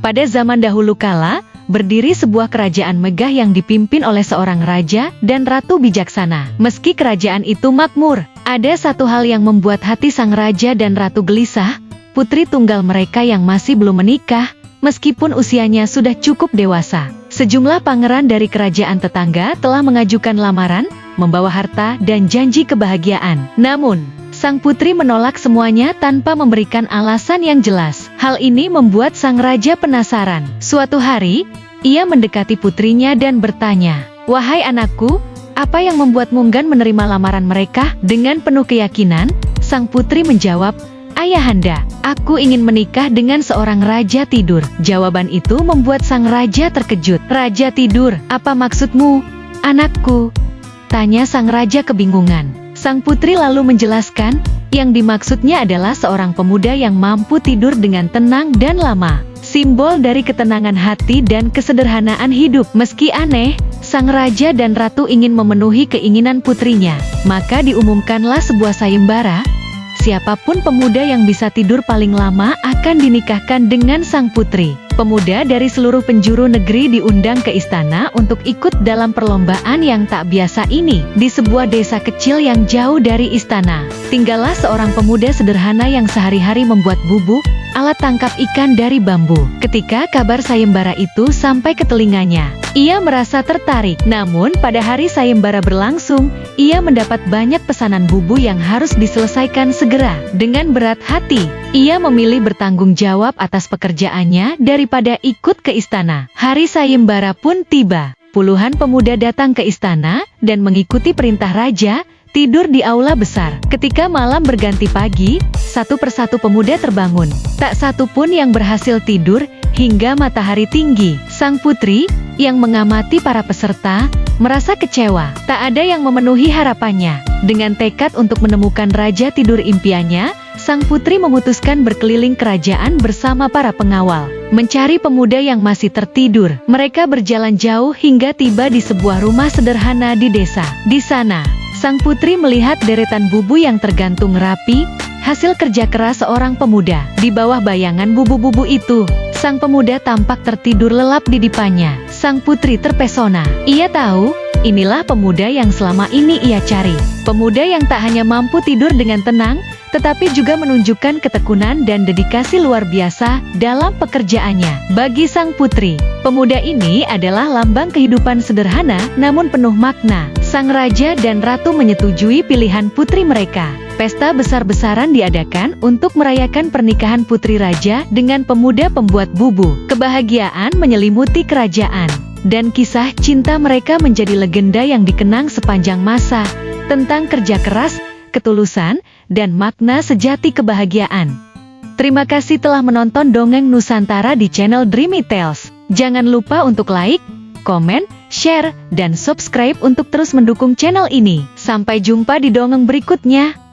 Pada zaman dahulu kala, berdiri sebuah kerajaan megah yang dipimpin oleh seorang raja dan ratu bijaksana. Meski kerajaan itu makmur, ada satu hal yang membuat hati sang raja dan ratu gelisah, putri tunggal mereka yang masih belum menikah, meskipun usianya sudah cukup dewasa. Sejumlah pangeran dari kerajaan tetangga telah mengajukan lamaran, membawa harta dan janji kebahagiaan. Namun, sang putri menolak semuanya tanpa memberikan alasan yang jelas. Hal ini membuat sang raja penasaran. Suatu hari, ia mendekati putrinya dan bertanya, "Wahai anakku, apa yang membuatmu enggan menerima lamaran mereka?" Dengan penuh keyakinan, sang putri menjawab, "Ayahanda, aku ingin menikah dengan seorang raja tidur." Jawaban itu membuat sang raja terkejut. "Raja tidur, apa maksudmu, anakku?" tanya sang raja kebingungan. Sang putri lalu menjelaskan, yang dimaksudnya adalah seorang pemuda yang mampu tidur dengan tenang dan lama. Simbol dari ketenangan hati dan kesederhanaan hidup. Meski aneh, sang raja dan ratu ingin memenuhi keinginan putrinya. Maka diumumkanlah sebuah sayembara. Siapapun pemuda yang bisa tidur paling lama akan dinikahkan dengan sang putri. Pemuda dari seluruh penjuru negeri diundang ke istana untuk ikut dalam perlombaan yang tak biasa ini. Di sebuah desa kecil yang jauh dari istana, tinggallah seorang pemuda sederhana yang sehari-hari membuat bubuk, alat tangkap ikan dari bambu. Ketika kabar sayembara itu sampai ke telinganya, ia merasa tertarik. Namun pada hari sayembara berlangsung, ia mendapat banyak pesanan bubu yang harus diselesaikan segera. Dengan berat hati, ia memilih bertanggung jawab atas pekerjaannya daripada ikut ke istana. Hari sayembara pun tiba. Puluhan pemuda datang ke istana dan mengikuti perintah raja, tidur di aula besar. Ketika malam berganti pagi, satu persatu pemuda terbangun. Tak satu pun yang berhasil tidur hingga matahari tinggi. Sang putri, yang mengamati para peserta, merasa kecewa. Tak ada yang memenuhi harapannya. Dengan tekad untuk menemukan raja tidur impiannya, sang putri memutuskan berkeliling kerajaan bersama para pengawal, mencari pemuda yang masih tertidur. Mereka berjalan jauh hingga tiba di sebuah rumah sederhana di desa. Di sana, sang putri melihat deretan bubu yang tergantung rapi, hasil kerja keras seorang pemuda. Di bawah bayangan bubu-bubu itu, sang pemuda tampak tertidur lelap di dipannya. Sang putri terpesona. Ia tahu, inilah pemuda yang selama ini ia cari. Pemuda yang tak hanya mampu tidur dengan tenang, tetapi juga menunjukkan ketekunan dan dedikasi luar biasa dalam pekerjaannya. Bagi sang putri, pemuda ini adalah lambang kehidupan sederhana namun penuh makna. Sang raja dan ratu menyetujui pilihan putri mereka. Pesta besar-besaran diadakan untuk merayakan pernikahan putri raja dengan pemuda pembuat bubu. Kebahagiaan menyelimuti kerajaan, dan kisah cinta mereka menjadi legenda yang dikenang sepanjang masa, tentang kerja keras, ketulusan, dan makna sejati kebahagiaan. Terima kasih telah menonton Dongeng Nusantara di channel Dreamy Tales. Jangan lupa untuk like, komen, share, dan subscribe untuk terus mendukung channel ini. Sampai jumpa di dongeng berikutnya.